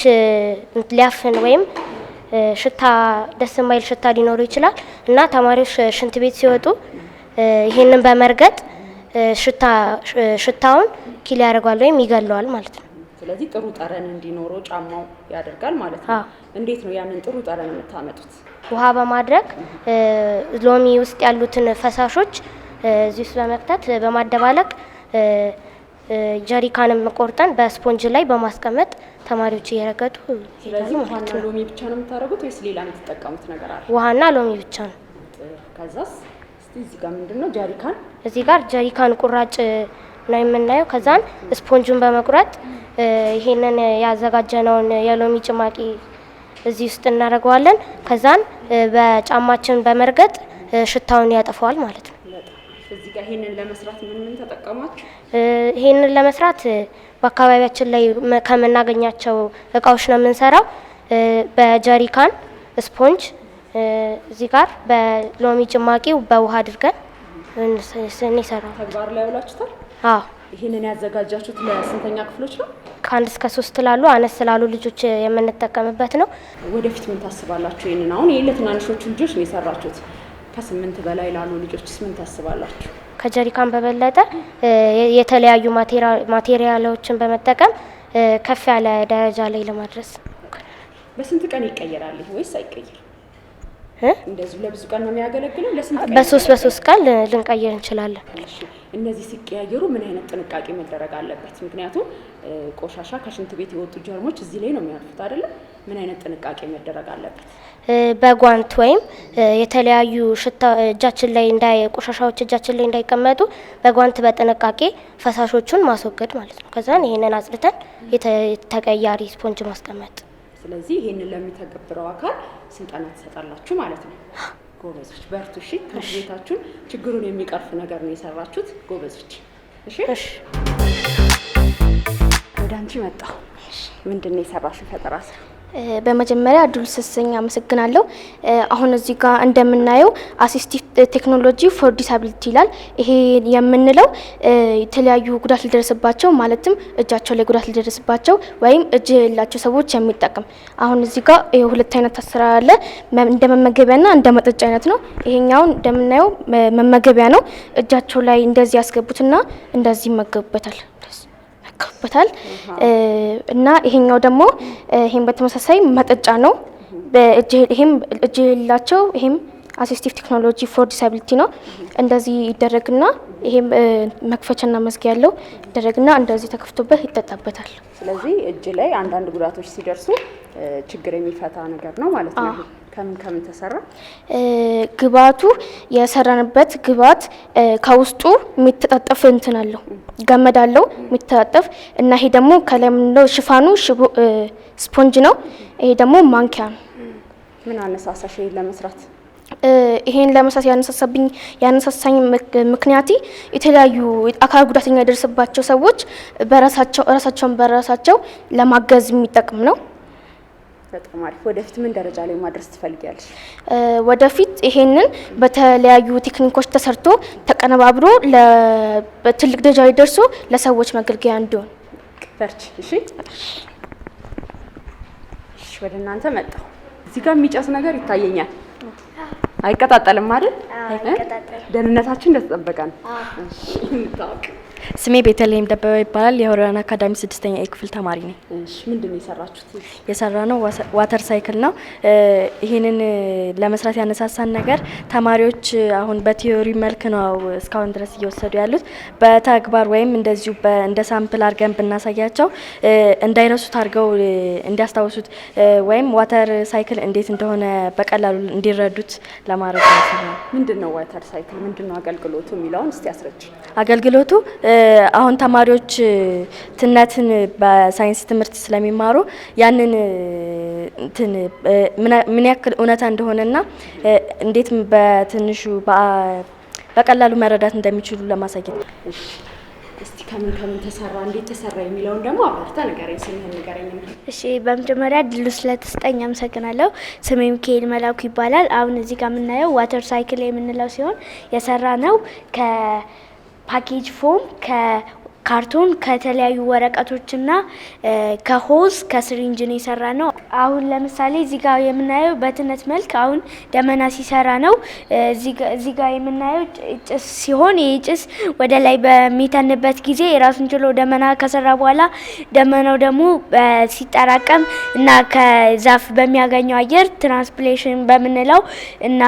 ሊያፍን ወይም ሽታ ደስ የማይል ሽታ ሊኖረው ይችላል እና ተማሪዎች ሽንት ቤት ሲወጡ ይሄንን በመርገጥ ሽታውን ኪል ያደርጋል ወይም ይገለዋል ማለት ነው። ስለዚህ ጥሩ ጠረን እንዲኖረው ጫማው ያደርጋል ማለት ነው። እንዴት ነው ያንን ጥሩ ጠረን የምታመጡት? ውሃ በማድረግ ሎሚ ውስጥ ያሉትን ፈሳሾች እዚህ ውስጥ በመክተት በማደባለቅ ጀሪካንም ቆርጠን በስፖንጅ ላይ በማስቀመጥ ተማሪዎች እየረገጡ። ስለዚህ ውሃና ሎሚ ብቻ ነው የምታደርጉት ወይስ ሌላ የምትጠቀሙት ነገር አለ? ውሃና ሎሚ ብቻ ነው። ከዛስ እስቲ እዚህ ጋር ምንድነው? ጀሪካን። እዚህ ጋር ጀሪካን ቁራጭ ነው የምናየው። ከዛን ስፖንጁን በመቁረጥ ይሄንን ያዘጋጀነውን የሎሚ ጭማቂ እዚህ ውስጥ እናደርገዋለን። ከዛን በጫማችን በመርገጥ ሽታውን ያጠፋዋል ማለት ነው። እዚህ ጋር ይሄንን ለመስራት ምን ተጠቀማችሁ? ይሄንን ለመስራት በአካባቢያችን ላይ ከምናገኛቸው እቃዎች ነው የምንሰራው። በጀሪካን ስፖንጅ እዚህ ጋር በሎሚ ጭማቂው በውሃ አድርገን እንሰራው። ተግባር ላይ ያውላችሁታል? አዎ። ይሄንን ያዘጋጃችሁት ለስንተኛ ክፍሎች ነው? ከ1 እስከ 3 ላሉ አነስ ላሉ ልጆች የምንጠቀምበት ነው። ወደፊት ምን ታስባላችሁ? ይሄንን አሁን ለትናንሾቹ ልጆች ነው የሰራችሁት። ከ8 በላይ ላሉ ልጆችስ ምን ታስባላችሁ? ከጀሪካን በበለጠ የተለያዩ ማቴሪያሎችን በመጠቀም ከፍ ያለ ደረጃ ላይ ለማድረስ። በስንት ቀን ይቀየራል ወይስ አይቀየር? እንደዚህ ለብዙ ቀን ነው የሚያገለግለው? ለስንት ቀን? በሶስት ቀን ልንቀይር እንችላለን። እሺ እነዚህ ሲቀያየሩ ምን አይነት ጥንቃቄ መደረግ አለበት? ምክንያቱም ቆሻሻ ከሽንት ቤት የወጡ ጀርሞች እዚህ ላይ ነው የሚያርፉት አይደለ? ምን አይነት ጥንቃቄ መደረግ አለበት? በጓንት ወይም የተለያዩ እጃችን ላይ ቆሻሻዎች እጃችን ላይ እንዳይቀመጡ በጓንት በጥንቃቄ ፈሳሾቹን ማስወገድ ማለት ነው። ከዛን ይሄንን አጽድተን ተቀያሪ ስፖንጅ ማስቀመጥ። ስለዚህ ይሄንን ለሚተገብረው አካል ስልጠና ትሰጣላችሁ ማለት ነው። ጎበዞች በርቱ። እሺ ከቤታችሁ ችግሩን የሚቀርፍ ነገር ነው የሰራችሁት። ጎበዞች። እሺ ወደ አንቺ መጣሁ። ምንድነው የሰራሽው ፈጠራ ስራ? በመጀመሪያ እድሉ ስለተሰጠኝ አመሰግናለሁ። አሁን እዚህ ጋር እንደምናየው አሲስቲቭ ቴክኖሎጂ ፎር ዲሳቢሊቲ ይላል። ይሄ የምንለው የተለያዩ ጉዳት ሊደርስባቸው ማለትም እጃቸው ላይ ጉዳት ሊደርስባቸው ወይም እጅ የሌላቸው ሰዎች የሚጠቅም። አሁን እዚህ ጋር ሁለት አይነት አሰራር አለ። እንደ መመገቢያና እንደ መጠጫ አይነት ነው። ይሄኛው እንደምናየው መመገቢያ ነው። እጃቸው ላይ እንደዚህ ያስገቡትና እንደዚህ ይመገቡበታል እና ይሄኛው ደግሞ ይሄን በተመሳሳይ መጠጫ ነው። ይሄም እጅ የሌላቸው ይሄም አሲስቲቭ ቴክኖሎጂ ፎር ዲሳቢሊቲ ነው። እንደዚህ ይደረግና ይሄም መክፈቻና መዝጊያ ያለው ይደረግና እንደዚህ ተከፍቶበት ይጠጣበታል። ስለዚህ እጅ ላይ አንዳንድ ጉዳቶች ሲደርሱ ችግር የሚፈታ ነገር ነው ማለት ነው። ከምን ተሰራ? ግባቱ የሰራንበት ግባት ከውስጡ የሚተጣጠፍ እንትን አለው ገመድ አለው የሚተጣጠፍ እና ይሄ ደግሞ ከላይ ምንለው ሽፋኑ ስፖንጅ ነው። ይሄ ደግሞ ማንኪያ ነው። ምን አነሳሳሽ ይሄን ለመስራት? ይሄን ለመስራት ያነሳሳኝ ምክንያት የተለያዩ አካል ጉዳተኛ የደረሰባቸው ሰዎች በራሳቸው ለማገዝ የሚጠቅም ነው። በጣም አሪፍ። ወደፊት ምን ደረጃ ላይ ማድረስ ትፈልጊያለሽ? ወደፊት ይሄንን በተለያዩ ቴክኒኮች ተሰርቶ ተቀነባብሮ ለትልቅ ደረጃ ላይ ደርሶ ለሰዎች መገልገያ እንዲሆን። በርቺ። እሺ ወደ እናንተ መጣሁ። እዚህ ጋር የሚጨስ ነገር ይታየኛል። አይቀጣጠልም አይደል? አይቀጣጠልም። ደህንነታችን እንደተጠበቀ ነው። እሺ እንታወቅ። ስሜ ቤተልሔም ደበበ ይባላል። የሆራን አካዳሚ 6ኛ ክፍል ተማሪ ነኝ። እሺ ምንድነው የሰራችሁት? የሰራነው ዋተር ሳይክል ነው። ይሄንን ለመስራት ያነሳሳን ነገር ተማሪዎች አሁን በቲዮሪ መልክ ነው እስካሁን ድረስ እየወሰዱ ያሉት። በተግባር ወይም እንደዚሁ እንደ ሳምፕል አድርገን ብናሳያቸው እንዳይረሱት አድርገው እንዲያስታውሱት ወይም ዋተር ሳይክል እንዴት እንደሆነ በቀላሉ እንዲረዱት ለማድረግ ነው። ምንድነው ዋተር ሳይክል? ምንድነው አገልግሎቱ የሚለውን እስቲ አስረጅ። አገልግሎቱ አሁን ተማሪዎች ትነትን በሳይንስ ትምህርት ስለሚማሩ ያንን ምን ያክል እውነታ እንደሆነና እንዴት በትንሹ በቀላሉ መረዳት እንደሚችሉ ለማሳየት። እስቲ ከምን ተሰራ እንዴት ተሰራ የሚለውን ደግሞ አብራርታ ንገረኝ። ስምህን ንገረኝ። እሺ በመጀመሪያ ድሉ ስለተሰጠኝ አመሰግናለሁ። ስሜ ሚካኤል መላኩ ይባላል። አሁን እዚህ ጋር የምናየው ዋተር ሳይክል የምንለው ሲሆን የሰራ ነው ፓኬጅ ፎም ከካርቶን ከተለያዩ ወረቀቶችና ከሆዝ ከስሪንጅ ነው የሰራ ነው። አሁን ለምሳሌ እዚህ ጋር የምናየው በትነት መልክ አሁን ደመና ሲሰራ ነው። እዚህ ጋር የምናየው ጭስ ሲሆን ይህ ጭስ ወደ ላይ በሚተንበት ጊዜ የራሱን ችሎ ደመና ከሰራ በኋላ ደመናው ደግሞ ሲጠራቀም እና ከዛፍ በሚያገኘው አየር ትራንስፕሌሽን በምንለው እና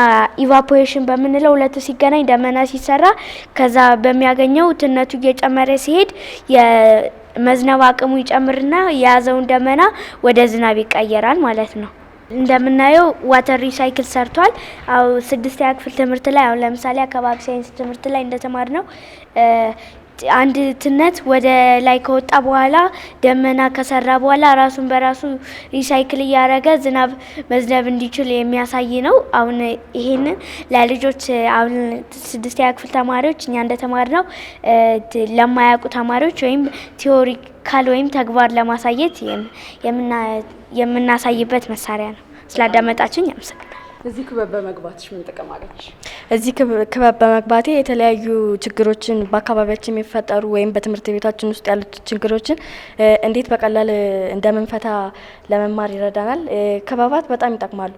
ኢቫፖሬሽን በምንለው ሁለቱ ሲገናኝ ደመና ሲሰራ ከዛ በሚያገኘው ትነቱ እየጨመረ ሲሄድ የመዝነብ አቅሙ ይጨምርና የያዘውን ደመና ወደ ዝናብ ይቀየራል ማለት ነው። እንደምናየው ዋተር ሪሳይክል ሰርቷል። አው 6ኛ ክፍል ትምህርት ላይ አሁን ለምሳሌ አካባቢ ሳይንስ ትምህርት ላይ እንደተማር ነው አንድ ትነት ወደ ላይ ከወጣ በኋላ ደመና ከሰራ በኋላ ራሱን በራሱ ሪሳይክል እያደረገ ዝናብ መዝነብ እንዲችል የሚያሳይ ነው። አሁን ይሄንን ለልጆች አሁን 6ኛ ክፍል ተማሪዎች እኛ እንደተማር ነው ለማያውቁ ተማሪዎች ወይም ቲዮሪካል ወይም ተግባር ለማሳየት የምናሳይበት መሳሪያ ነው። ስላዳመጣችሁኝ አመሰግናለሁ። እዚህ ክበብ በመግባትሽ ምን ጥቅም አገኘሽ? እዚህ ክበብ በመግባቴ የተለያዩ ችግሮችን በአካባቢያችን የሚፈጠሩ ወይም በትምህርት ቤታችን ውስጥ ያሉት ችግሮችን እንዴት በቀላል እንደምንፈታ ለመማር ይረዳናል። ክበባት በጣም ይጠቅማሉ።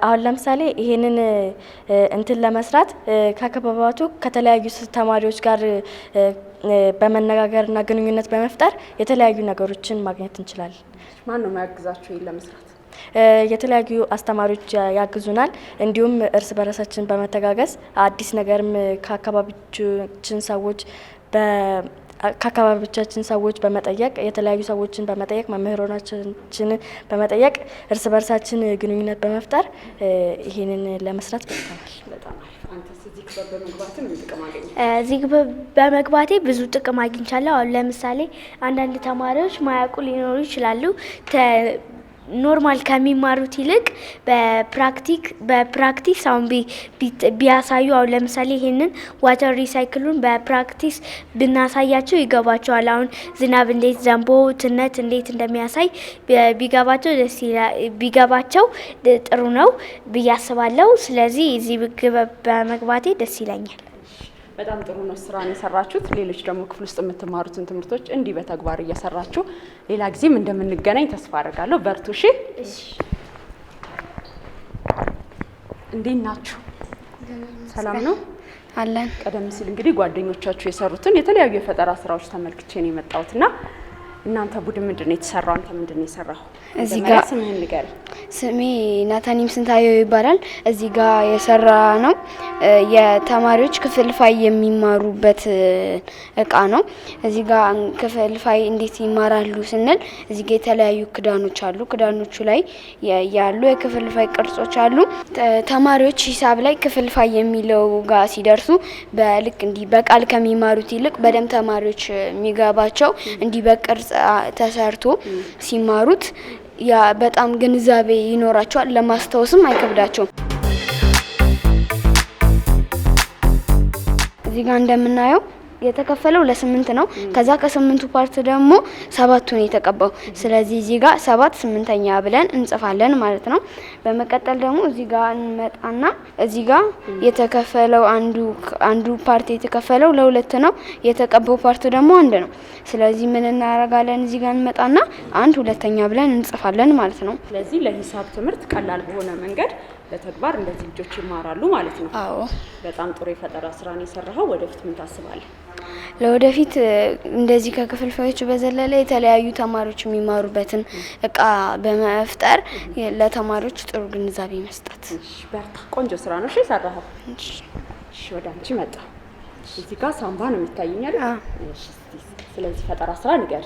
አሁን ለምሳሌ ይሄንን እንትን ለመስራት ከክበባቱ ከተለያዩ ተማሪዎች ጋር በመነጋገርና ግንኙነት በመፍጠር የተለያዩ ነገሮችን ማግኘት እንችላለን። ማን ነው የሚያግዛችሁ ይሄን ለመስራት? የተለያዩ አስተማሪዎች ያግዙናል። እንዲሁም እርስ በራሳችን በመተጋገዝ አዲስ ነገርም ከአካባቢዎቻችን ሰዎች በመጠየቅ የተለያዩ ሰዎችን በመጠየቅ መምህራኖቻችንን በመጠየቅ እርስ በርሳችን ግንኙነት በመፍጠር ይሄንን ለመስራት በቅተናል። በጣም አንተስ እዚህ ክበብ በመግባት ምን ጥቅም አገኘ? እዚህ ክበብ በመግባቴ ብዙ ጥቅም አግኝቻለሁ። አሁን ለምሳሌ አንዳንድ ተማሪዎች ማያውቁ ሊኖሩ ይችላሉ። ኖርማል ከሚማሩት ይልቅ በፕራክቲስ አሁን ቢያሳዩ አሁን ለምሳሌ ይሄንን ዋተር ሪሳይክሉን በፕራክቲስ ብናሳያቸው ይገባቸዋል። አሁን ዝናብ እንዴት ዘንቦ ትነት እንዴት እንደሚያሳይ ቢገባቸው ጥሩ ነው ብዬ አስባለሁ። ስለዚህ እዚህ በመግባቴ ደስ ይለኛል። በጣም ጥሩ ነው ስራን የሰራችሁት። ሌሎች ደግሞ ክፍል ውስጥ የምትማሩትን ትምህርቶች እንዲህ በተግባር እየሰራችሁ ሌላ ጊዜም እንደምንገናኝ ተስፋ አደርጋለሁ። በርቱ። እሺ። እንዴት ናችሁ? ሰላም ነው አለን። ቀደም ሲል እንግዲህ ጓደኞቻችሁ የሰሩትን የተለያዩ የፈጠራ ስራዎች ተመልክቼ ነው የመጣሁትና እናንተ ቡድን ምንድን ነው የተሰራው? አንተ ምንድን ነው የሰራው? እዚህ ጋር ስምህን ንገረኝ። ስሜ ናታኒም ስንታየው ይባላል። እዚህ ጋር የሰራ ነው የተማሪዎች ክፍልፋይ የሚማሩበት እቃ ነው። እዚህ ጋር ክፍልፋይ እንዴት ይማራሉ ስንል እዚህ ጋር የተለያዩ ክዳኖች አሉ። ክዳኖቹ ላይ ያሉ የክፍልፋይ ቅርጾች አሉ። ተማሪዎች ሂሳብ ላይ ክፍልፋይ የሚለው ጋር ሲደርሱ በልክ እንዲህ በቃል ከሚማሩት ይልቅ በደንብ ተማሪዎች የሚገባቸው እንዲህ በቅርጽ ተሰርቶ ሲማሩት ያ በጣም ግንዛቤ ይኖራቸዋል። ለማስታወስም አይከብዳቸውም። እዚህ ጋር እንደምናየው የተከፈለው ለ8 ነው። ከዛ ከ8ቱ ፓርት ደግሞ 7ቱን የተቀባው። ስለዚህ እዚህ ጋር 7 8ኛ ብለን እንጽፋለን ማለት ነው። በመቀጠል ደግሞ እዚህ ጋር እንመጣና እዚህ ጋር የተከፈለው አንዱ ፓርት የተከፈለው ለ2 ነው። የተቀባው ፓርት ደግሞ 1 ነው። ስለዚህ ምን እናደርጋለን? እዚህ ጋር እንመጣና 1 2ኛ ብለን እንጽፋለን ማለት ነው። ስለዚህ ለሂሳብ ትምህርት ቀላል በሆነ መንገድ በተግባር እንደዚህ ልጆች ይማራሉ ማለት ነው። አዎ፣ በጣም ጥሩ የፈጠራ ስራን የሰራኸው። ወደፊት ምን ታስባለህ? ለወደፊት እንደዚህ ከክፍልፋዮች በዘለለ የተለያዩ ተማሪዎች የሚማሩበትን እቃ በመፍጠር ለተማሪዎች ጥሩ ግንዛቤ መስጠት። በርታ። ቆንጆ ስራ ነው የሰራኸው። እሺ፣ ወደ አንቺ መጣ። እዚህ ጋር ሳምባ ነው የሚታየኛል። ስለዚህ ፈጠራ ስራ ንገር።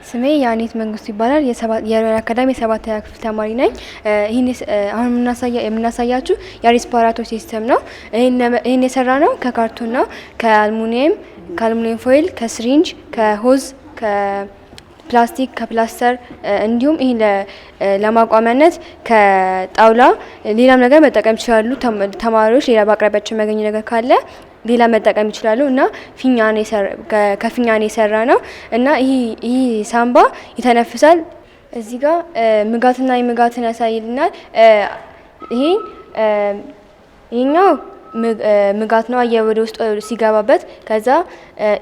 ስሜ ያኔት መንግስቱ ይባላል። የሮያል አካዳሚ የ7ኛ ክፍል ተማሪ ነኝ። አሁን የምናሳያችሁ የሪስፓራቶ ሲስተም ነው። ይህን የሰራ ነው ከካርቶን ነው፣ ከአልሙኒየም ፎይል፣ ከስሪንጅ፣ ከሆዝ፣ ከፕላስቲክ፣ ከፕላስተር እንዲሁም ይህን ለማቋሚያነት ከጣውላ ሌላም ነገር መጠቀም ይችላሉ። ተማሪዎች ሌላ በአቅራቢያቸው የሚያገኙ ነገር ካለ ሌላ መጠቀም ይችላሉ እና ከፊኛ ነው የሰራ ነው እና ይህ ሳምባ ይተነፍሳል። እዚህ ጋር ምጋትና የምጋትን ያሳይልናል። ይሄኛው ምጋት ነው፣ አየር ወደ ውስጥ ሲገባበት ከዛ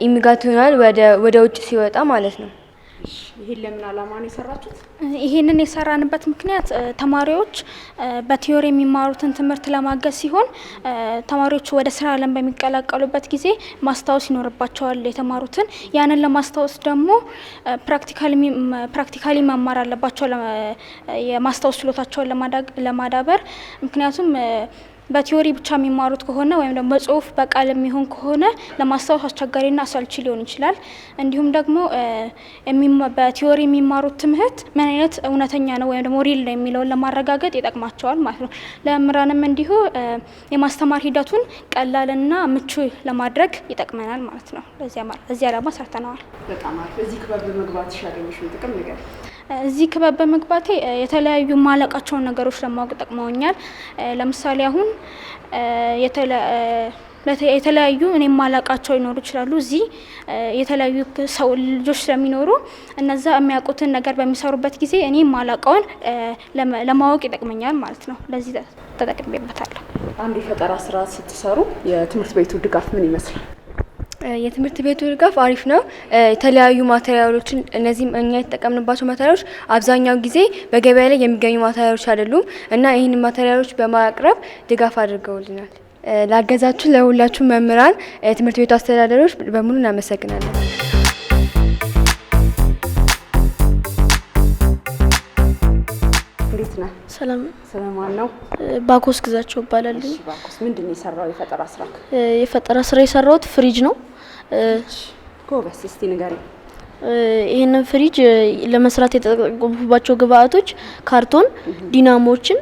ኢምጋት ይሆናል ወደ ውጭ ሲወጣ ማለት ነው። ይሄን ለምን አላማ ነው የሰራችሁት? ይሄንን የሰራንበት ምክንያት ተማሪዎች በቲዮሪ የሚማሩትን ትምህርት ለማገዝ ሲሆን ተማሪዎቹ ወደ ስራ ዓለም በሚቀላቀሉበት ጊዜ ማስታወስ ይኖርባቸዋል የተማሩትን። ያንን ለማስታወስ ደግሞ ፕራክቲካሊ መማር አለባቸው የማስታወስ ችሎታቸውን ለማዳበር። ምክንያቱም በቲዮሪ ብቻ የሚማሩት ከሆነ ወይም ደግሞ በጽሁፍ በቃል የሚሆን ከሆነ ለማስታወስ አስቸጋሪና አሰልቺ ሊሆን ይችላል። እንዲሁም ደግሞ በቲዮሪ የሚማሩት ትምህርት ምን አይነት እውነተኛ ነው ወይም ደግሞ ሪል ነው የሚለውን ለማረጋገጥ ይጠቅማቸዋል ማለት ነው። ለመምህራንም እንዲሁ የማስተማር ሂደቱን ቀላልና ምቹ ለማድረግ ይጠቅመናል ማለት ነው። ለዚህ ዓላማ ሰርተነዋል። በጣም አሪፍ። እዚህ ክበብ በመግባትሽ ያገኘሽውን ጥቅም ንገር። እዚህ ክበብ በመግባቴ የተለያዩ ማለቃቸውን ነገሮች ለማወቅ ጠቅመውኛል። ለምሳሌ አሁን የተለያዩ እኔም ማላቃቸው ይኖሩ ይችላሉ። እዚህ የተለያዩ ሰው ልጆች ስለሚኖሩ እነዛ የሚያውቁትን ነገር በሚሰሩበት ጊዜ እኔ ማላቀውን ለማወቅ ይጠቅመኛል ማለት ነው። ለዚህ ተጠቅሜበታለሁ። አንድ የፈጠራ ስራ ስትሰሩ የትምህርት ቤቱ ድጋፍ ምን ይመስላል? የትምህርት ቤቱ ድጋፍ አሪፍ ነው። የተለያዩ ማቴሪያሎችን እነዚህም እኛ የተጠቀምንባቸው ማቴሪያሎች አብዛኛው ጊዜ በገበያ ላይ የሚገኙ ማቴሪያሎች አይደሉም እና ይህን ማቴሪያሎች በማቅረብ ድጋፍ አድርገውልናል። ላገዛችሁ ለሁላችሁ መምህራን፣ ትምህርት ቤቱ አስተዳዳሪዎች በሙሉ እናመሰግናለን። እንዴት ነህ? ሰላም። ስለማን ነው? ባኮስ ግዛቸው ይባላል። እሺ ባኮስ፣ ምንድን ነው የሰራው የፈጠራ ስራ? የፈጠራ ስራ የሰራሁት ፍሪጅ ነው። ጎበስ፣ እስቲ ንገሪኝ። ይህንን ፍሪጅ ለመስራት የተጠቀምኩባቸው ግብአቶች ካርቶን፣ ዲናሞችን፣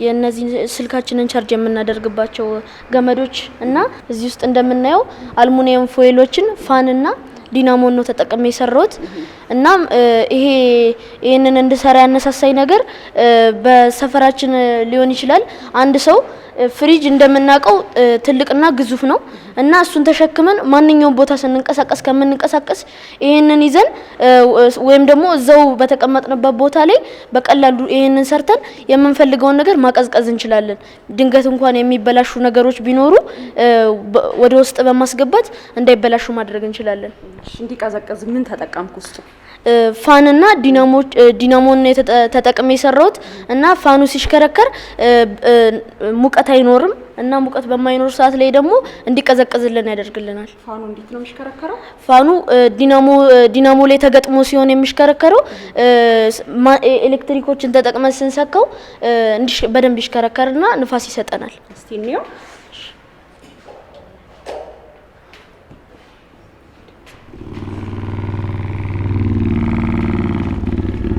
የነዚህ ስልካችንን ቻርጅ የምናደርግባቸው ገመዶች እና እዚህ ውስጥ እንደምናየው አልሙኒየም ፎይሎችን፣ ፋንና ዲናሞን ነው ተጠቅሜ የሰራሁት። እናም ይሄንን እንድሰራ ያነሳሳይ ነገር በሰፈራችን ሊሆን ይችላል አንድ ሰው ፍሪጅ እንደምናውቀው ትልቅና ግዙፍ ነው እና እሱን ተሸክመን ማንኛውም ቦታ ስንንቀሳቀስ ከምንንቀሳቀስ ይሄንን ይዘን ወይም ደግሞ እዛው በተቀመጥንበት ቦታ ላይ በቀላሉ ይሄንን ሰርተን የምንፈልገውን ነገር ማቀዝቀዝ እንችላለን። ድንገት እንኳን የሚበላሹ ነገሮች ቢኖሩ ወደ ውስጥ በማስገባት እንዳይበላሹ ማድረግ እንችላለን። እንዲቀዘቅዝ ምን ተጠቀምኩ? ውስጡ ፋንና ዲናሞን ተጠቅሜ የሰራሁት እና ፋኑ ሲሽከረከር ሙቀት አይኖርም እና ሙቀት በማይኖር ሰዓት ላይ ደግሞ እንዲቀዘቅዝልን ያደርግልናል። ፋኑ እንዴት ነው የሚሽከረከረው? ፋኑ ዲናሞ ላይ ተገጥሞ ሲሆን የሚሽከረከረው ኤሌክትሪኮችን ተጠቅመን ስንሰካው በደንብ ይሽከረከርና ንፋስ ይሰጠናል። እስቲ እንየው።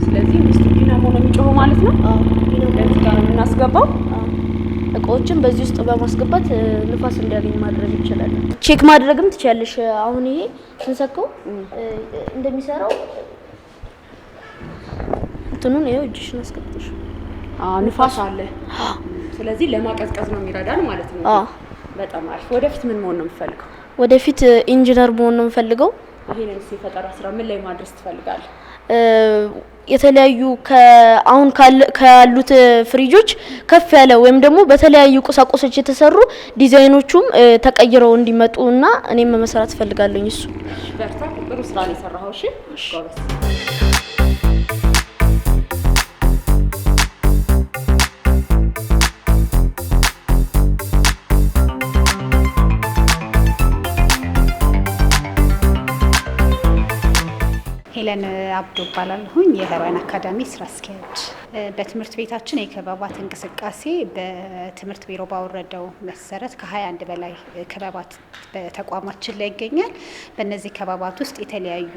ስለዚህ ውስጥ ዲናሞ ነው የሚጮኸው ማለት ነው። በዚህ ጋር ነው የምናስገባው። እቃዎችን በዚህ ውስጥ በማስገባት ንፋስ እንዲያገኝ ማድረግ ይችላል። ቼክ ማድረግም ትችያለሽ። አሁን ይሄ ስንሰካው እንደሚሰራው እንትኑን ይሄው እጅሽን አስገብተሽ ንፋስ አለ። ስለዚህ ለማቀዝቀዝ ነው የሚረዳን ማለት ነው። በጣም አሪፍ። ወደፊት ምን መሆን ነው የምፈልገው? ወደፊት ኢንጂነር መሆን ነው የምፈልገው። ይሄንን የፈጠራ ስራ ምን ላይ ማድረስ ትፈልጋለህ? የተለያዩ አሁን ካሉት ፍሪጆች ከፍ ያለ ወይም ደግሞ በተለያዩ ቁሳቁሶች የተሰሩ ዲዛይኖቹም ተቀይረው እንዲመጡና እኔም መስራት ፈልጋለሁ። እሱ በርታ። ጥሩ ስራ ነው የሰራኸው። እሺ ጎበዝ። ሄለን አብዶ ባላለሁኝ የሄሮያን አካዳሚ ስራ አስኪያጅ። በትምህርት ቤታችን የክበባት እንቅስቃሴ በትምህርት ቢሮ ባወረደው መሰረት ከ21 በላይ ክበባት በተቋማችን ላይ ይገኛል። በእነዚህ ክበባት ውስጥ የተለያዩ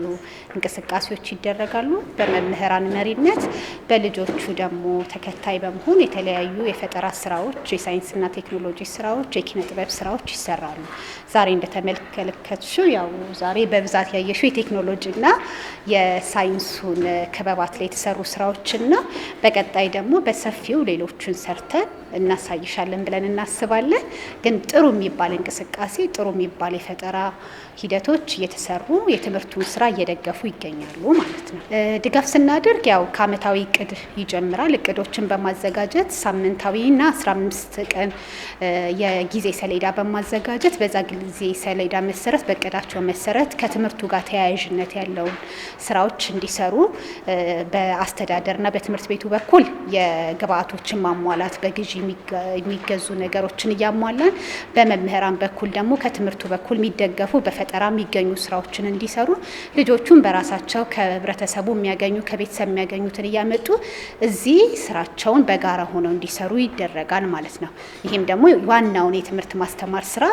እንቅስቃሴዎች ይደረጋሉ። በመምህራን መሪነት፣ በልጆቹ ደግሞ ተከታይ በመሆን የተለያዩ የፈጠራ ስራዎች፣ የሳይንስና ቴክኖሎጂ ስራዎች፣ የኪነ ጥበብ ስራዎች ይሰራሉ። ዛሬ እንደተመለከትሽው ያው ዛሬ በብዛት ያየሽው የቴክኖሎጂና የሳይንሱን ክበባት ላይ የተሰሩ ስራዎችና በቀጣይ ደግሞ በሰፊው ሌሎችን ሰርተን እናሳይሻለን ብለን እናስባለን። ግን ጥሩ የሚባል እንቅስቃሴ፣ ጥሩ የሚባል የፈጠራ ሂደቶች እየተሰሩ የትምህርቱን ስራ እየደገፉ ይገኛሉ ማለት ነው። ድጋፍ ስናደርግ ያው ከአመታዊ እቅድ ይጀምራል። እቅዶችን በማዘጋጀት ሳምንታዊና 15 ቀን የጊዜ ሰሌዳ በማዘጋጀት በዛ ጊዜ ሰሌዳ መሰረት በእቅዳቸው መሰረት ከትምህርቱ ጋር ተያያዥነት ያለውን ስራዎች እንዲሰሩ በአስተዳደርና በትምህርት ቤቱ በኩል የግብአቶችን ማሟላት፣ በግዢ የሚገዙ ነገሮችን እያሟላን፣ በመምህራን በኩል ደግሞ ከትምህርቱ በኩል የሚደገፉ በፈጠራ የሚገኙ ስራዎችን እንዲሰሩ ልጆቹን በራሳቸው ከህብረተሰቡ የሚያገኙ ከቤተሰብ የሚያገኙትን እያመጡ እዚህ ስራቸውን በጋራ ሆነው እንዲሰሩ ይደረጋል ማለት ነው። ይህም ደግሞ ዋናውን የትምህርት ማስተማር ስራ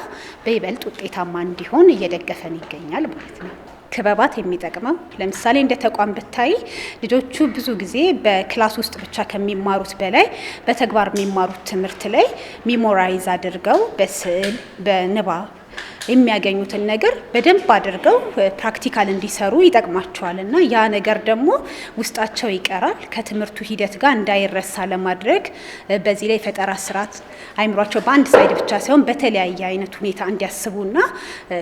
በይበልጥ ውጤታማ እንዲሆን እየደገፈን ይገኛል ማለት ነው። ክበባት የሚጠቅመው ለምሳሌ እንደ ተቋም ብታይ ልጆቹ ብዙ ጊዜ በክላስ ውስጥ ብቻ ከሚማሩት በላይ በተግባር የሚማሩት ትምህርት ላይ ሚሞራይዝ አድርገው በስዕል፣ በንባብ የሚያገኙትን ነገር በደንብ አድርገው ፕራክቲካል እንዲሰሩ ይጠቅማቸዋል እና ያ ነገር ደግሞ ውስጣቸው ይቀራል ከትምህርቱ ሂደት ጋር እንዳይረሳ ለማድረግ በዚህ ላይ ፈጠራ ስርዓት አይምሯቸው በአንድ ሳይድ ብቻ ሳይሆን በተለያየ አይነት ሁኔታ እንዲያስቡና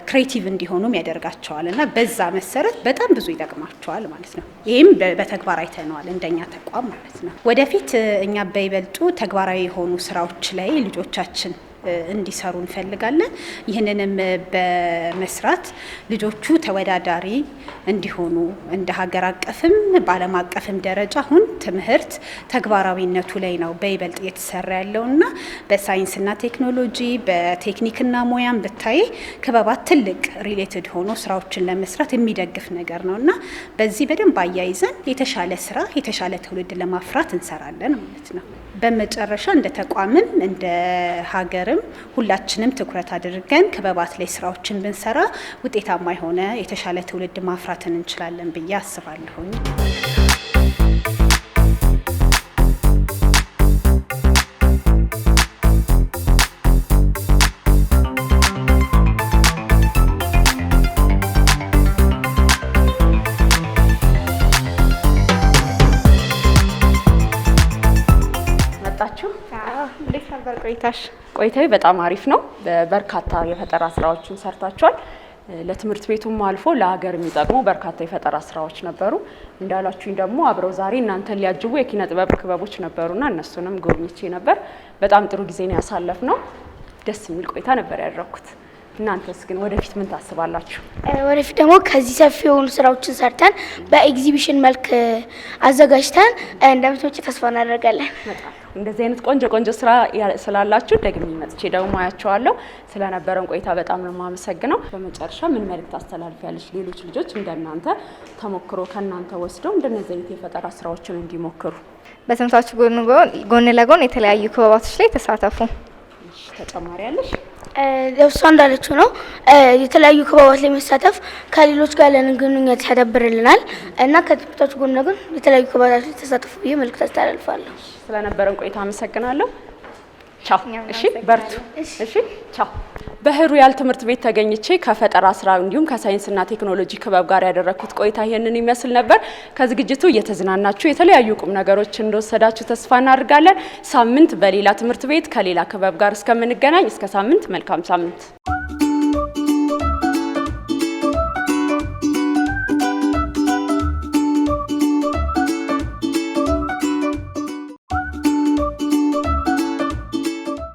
ክሬቲቭ እንዲሆኑም ያደርጋቸዋል እና በዛ መሰረት በጣም ብዙ ይጠቅማቸዋል ማለት ነው። ይህም በተግባር አይተነዋል እንደኛ ተቋም ማለት ነው። ወደፊት እኛ በይበልጡ ተግባራዊ የሆኑ ስራዎች ላይ ልጆቻችን እንዲሰሩ እንፈልጋለን። ይህንንም በመስራት ልጆቹ ተወዳዳሪ እንዲሆኑ እንደ ሀገር አቀፍም በዓለም አቀፍም ደረጃ አሁን ትምህርት ተግባራዊነቱ ላይ ነው በይበልጥ እየተሰራ ያለውና በሳይንስና ቴክኖሎጂ በቴክኒክና ሙያም ብታይ ክበባት ትልቅ ሪሌትድ ሆኖ ስራዎችን ለመስራት የሚደግፍ ነገር ነውና በዚህ በደንብ አያይዘን የተሻለ ስራ የተሻለ ትውልድ ለማፍራት እንሰራለን ማለት ነው። በመጨረሻ እንደ ተቋምም እንደ ሀገርም ሁላችንም ትኩረት አድርገን ክበባት ላይ ስራዎችን ብንሰራ ውጤታማ የሆነ የተሻለ ትውልድ ማፍራትን እንችላለን ብዬ አስባለሁኝ። እንዴት ነበር ቆይታሽ? ቆይታዬ በጣም አሪፍ ነው። በርካታ የፈጠራ ስራዎችን ሰርታችኋል። ለትምህርት ቤቱም አልፎ ለሀገር የሚጠቅሙ በርካታ የፈጠራ ስራዎች ነበሩ። እንዳላችሁኝ ደግሞ አብረው ዛሬ እናንተን ሊያጅቡ የኪነ ጥበብ ክበቦች ነበሩና እነሱንም ጎብኝቼ ነበር። በጣም ጥሩ ጊዜ ነው ያሳለፍነው። ደስ የሚል ቆይታ ነበር ያደረኩት። እናንተስ ግን ወደፊት ምን ታስባላችሁ? ወደፊት ደግሞ ከዚህ ሰፊ የሆኑ ስራዎችን ሰርተን በኤግዚቢሽን መልክ አዘጋጅተን እንደምትመጪ ተስፋ እናደርጋለን። እንደዚህ አይነት ቆንጆ ስራ ስላላችሁ ደግሜ መጥቼ ደግሞ አያቸዋለሁ። ስለነበረን ቆይታ በጣም ነው የማመሰግነው። በመጨረሻ ምን መልእክት ታስተላልፊያለሽ? ሌሎች ልጆች እንደናንተ ተሞክሮ ከናንተ ወስደው እንደነዚህ አይነት የፈጠራ ስራዎችን እንዲሞክሩ። በትምህርታችሁ ጎን ለጎን የተለያዩ ክበባቶች ላይ ተሳተፉ። ተጨማሪ ያለሽ? እሷ እንዳለችው ነው የተለያዩ ክበባት ላይ መሳተፍ ከሌሎች ጋር ያለንን ግንኙነት ያዳብርልናል እና ከትምህርታችሁ ጎን ለጎን የተለያዩ ክበባት ላይ ተሳተፉ ብዬ መልእክት አስተላልፋለሁ። ስለነበረን ቆይታ አመሰግናለሁ። ቻው። እሺ፣ በርቱ። እሺ፣ ቻው። በህሩያል ትምህርት ቤት ተገኝቼ ከፈጠራ ስራ እንዲሁም ከሳይንስና ቴክኖሎጂ ክበብ ጋር ያደረኩት ቆይታ ይሄንን ይመስል ነበር። ከዝግጅቱ እየተዝናናችሁ የተለያዩ ቁም ነገሮች እንደወሰዳችሁ ተስፋ እናደርጋለን። ሳምንት በሌላ ትምህርት ቤት ከሌላ ክበብ ጋር እስከምንገናኝ እስከ ሳምንት መልካም ሳምንት።